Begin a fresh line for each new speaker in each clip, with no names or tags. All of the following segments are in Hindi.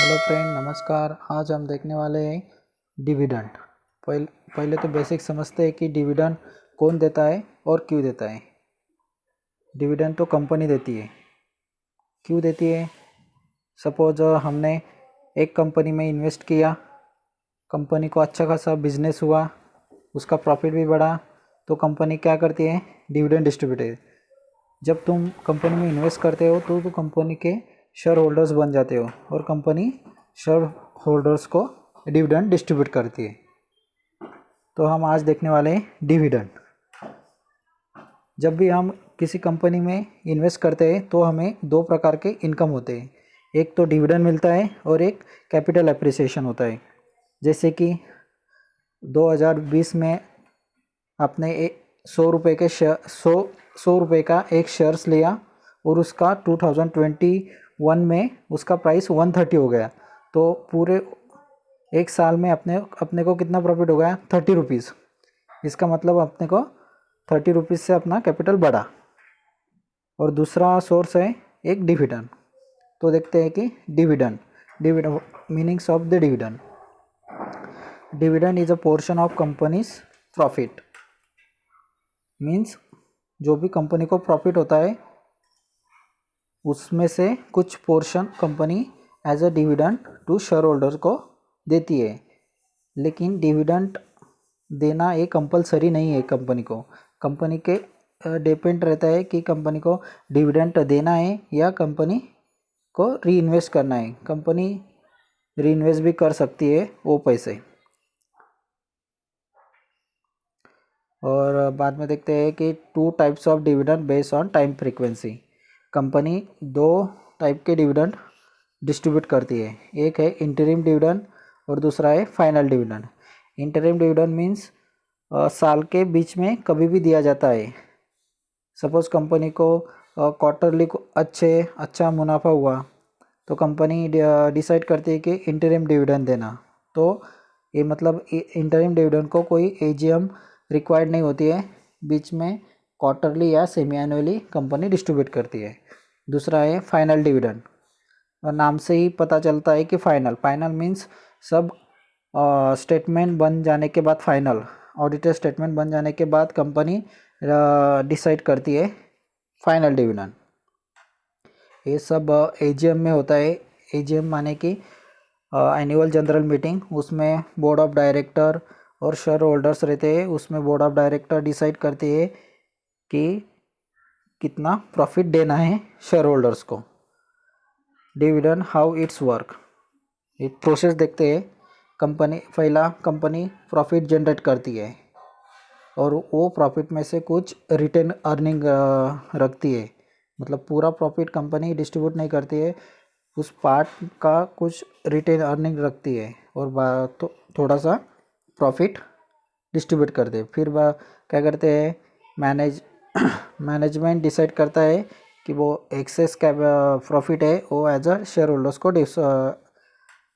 हेलो फ्रेंड, नमस्कार। आज हम देखने वाले हैं डिविडेंड। पहले तो बेसिक समझते हैं कि डिविडेंड कौन देता है और क्यों देता है। डिविडेंड तो कंपनी देती है। क्यों देती है? सपोज हमने एक कंपनी में इन्वेस्ट किया, कंपनी को अच्छा खासा बिजनेस हुआ, उसका प्रॉफिट भी बढ़ा, तो कंपनी क्या करती है? Dividend distribute. जब तुम कंपनी में इन्वेस्ट करते हो तो कंपनी के शेयर होल्डर्स बन जाते हो और कंपनी शेयर होल्डर्स को डिविडेंड डिस्ट्रीब्यूट करती है। तो हम आज देखने वाले हैं डिविडेंड। जब भी हम किसी कंपनी में इन्वेस्ट करते हैं तो हमें दो प्रकार के इनकम होते हैं। एक तो डिविडेंड मिलता है और एक कैपिटल एप्रिसिएशन होता है। जैसे कि 2020 में आपने 100 रुपये का एक शेयर्स लिया और उसका 2021 में उसका प्राइस 130 हो गया, तो पूरे एक साल में अपने को कितना प्रॉफिट हो गया? 30 रुपीज़। इसका मतलब अपने को 30 रुपीज़ से अपना कैपिटल बढ़ा। और दूसरा सोर्स है एक डिविडेंड। तो देखते हैं कि dividend dividend meanings of the dividend. Dividend is a portion of companies profit. Means जो भी कंपनी को प्रॉफिट होता है उसमें से कुछ portion company as a dividend to share holder को देती है। लेकिन डिविडेंड देना एक कंपलसरी नहीं है। कंपनी के डिपेंड रहता है कि कंपनी को डिविडेंड देना है या कंपनी को री इन्वेस्ट करना है। कंपनी री इन्वेस्ट भी कर सकती है वो पैसे। और बाद में देखते हैं कि 2 types of dividend based on time frequency. Company 2 type के डिविडेंड डिस्ट्रीब्यूट करती है। एक है इंटरिम डिविडेंड और दूसरा है final dividend. Interim dividend means साल के बीच में कभी भी दिया जाता है। सपोज़ कंपनी को क्वार्टरली को अच्छा मुनाफा हुआ तो कंपनी डिसाइड करती है कि इंटरिम डिविडेंड देना। तो ये मतलब इंटरिम डिविडेंड को कोई एजीएम रिक्वायर्ड नहीं होती है, बीच में क्वार्टरली या सेमी एनुअली कंपनी डिस्ट्रीब्यूट करती है। दूसरा है फाइनल डिविडेंड। और नाम से ही पता चलता है कि फाइनल मीन्स सब स्टेटमेंट बन जाने के बाद, फाइनल ऑडिटर स्टेटमेंट बन जाने के बाद कंपनी डिसाइड करती है फाइनल डिविडेंड। ये सब एजीएम में होता है। एजीएम माने कि एनुअल जनरल मीटिंग, उसमें बोर्ड ऑफ डायरेक्टर और शेयर होल्डर्स रहते हैं। उसमें बोर्ड ऑफ डायरेक्टर डिसाइड करती है कि कितना प्रॉफिट देना है शेयर होल्डर्स को। डिविडेंड हाउ इट्स वर्क, एक प्रोसेस देखते हैं। पहला कंपनी प्रॉफिट जनरेट करती है और वो प्रॉफिट में से कुछ रिटेन अर्निंग रखती है। मतलब पूरा प्रॉफिट कंपनी डिस्ट्रीब्यूट नहीं करती है, उस पार्ट का कुछ रिटेन अर्निंग रखती है और तो थोड़ा सा प्रॉफिट डिस्ट्रीब्यूट करते हैं। फिर क्या करते हैं? मैनेजमेंट डिसाइड करता है कि वो एक्सेस का प्रॉफिट है वो एज अ शेयर होल्डर्स को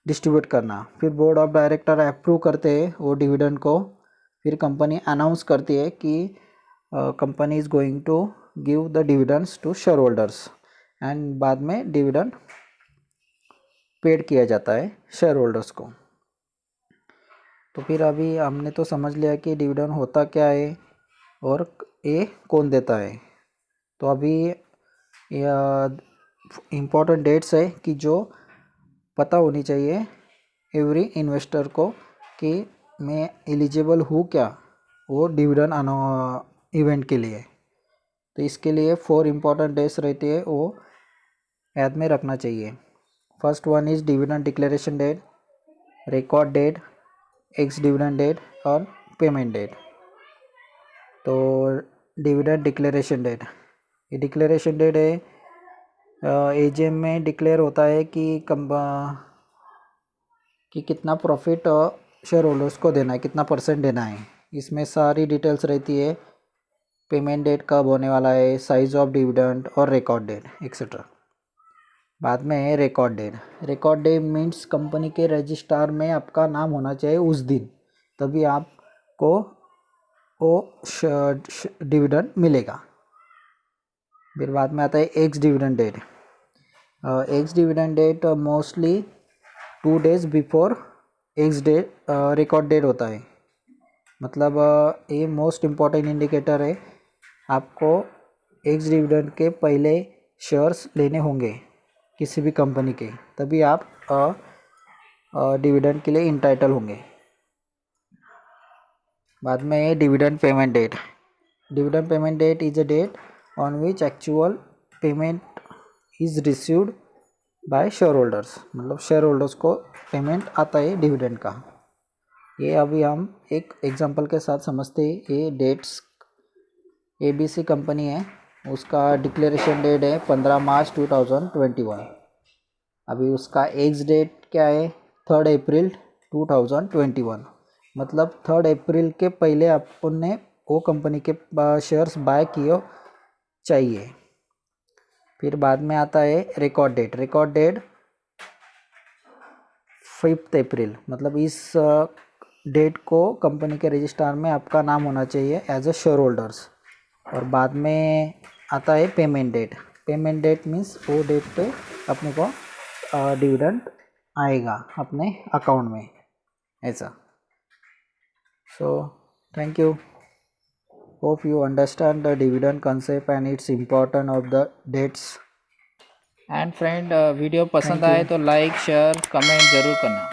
डिस्ट्रीब्यूट करना। फिर बोर्ड ऑफ डायरेक्टर अप्रूव करते हैं वो डिविडेंड को। फिर कंपनी अनाउंस करती है कि company is going to give the dividends to share holders and बाद में डिविडेंड पेड किया जाता है शेयर होल्डर्स को। तो फिर अभी हमने तो समझ लिया कि डिविडेंड होता क्या है और ये कौन देता है। तो अभी इम्पोर्टेंट डेट्स है कि जो पता होनी चाहिए एवरी इन्वेस्टर को कि मैं एलिजिबल हूँ क्या वो डिविडेंड इवेंट के लिए। तो इसके लिए 4 इम्पोर्टेंट डेट्स रहती है, वो याद में रखना चाहिए। First one is dividend declaration date, record date, ex dividend date और पेमेंट डेट। तो डिविडेंड डिक्लेरेशन डेट, ये डिक्लेरेशन डेट है एजीएम में डिक्लेयर होता है कि कितना प्रॉफिट शेयर होल्डर्स को देना है, कितना परसेंट देना है। इसमें सारी डिटेल्स रहती है, पेमेंट डेट कब होने वाला है, साइज ऑफ डिविडेंड और रिकॉर्ड डेट एक्सेट्रा। बाद में है record date. Record date means company के रजिस्ट्रार में आपका नाम होना चाहिए उस दिन, तभी आपको वो डिविडेंड मिलेगा। फिर बाद में आता है ex dividend date. Ex dividend date mostly 2 days before ex date record date होता है। मतलब ये मोस्ट इम्पॉर्टेंट इंडिकेटर है। आपको एक्स डिविडेंड के पहले शेयर्स लेने होंगे किसी भी कंपनी के, तभी आप डिविडेंड के लिए इंटाइटल होंगे। बाद में dividend payment date. Dividend payment date is a date on which actual payment is received by share holders. मतलब शेयर होल्डर्स को पेमेंट आता है डिविडेंड का। ये अभी हम एक एग्जांपल के साथ समझते हैं। ये डेट्स ABC कंपनी है, उसका डिक्लेरेशन डेट है 15 मार्च 2021। अभी उसका एक्स डेट क्या है 3 अप्रैल 2021। मतलब 3 अप्रैल के पहले अपन ने वो कंपनी के शेयर्स बाय किए चाहिए। फिर बाद में आता है रिकॉर्ड डेट। रिकॉर्ड डेट 5 अप्रैल। मतलब इस डेट को कंपनी के रजिस्टर में आपका नाम होना चाहिए एज अ शेयर होल्डर्स। और बाद में आता है payment date. Payment date means वो डेट पे अपने को डिविडेंड आएगा अपने अकाउंट में, ऐसा। So thank you. Hope you understand the dividend concept and it's important of the dates.
And friend video पसंद
Thank you.
आए तो लाइक शेयर कमेंट ज़रूर करना।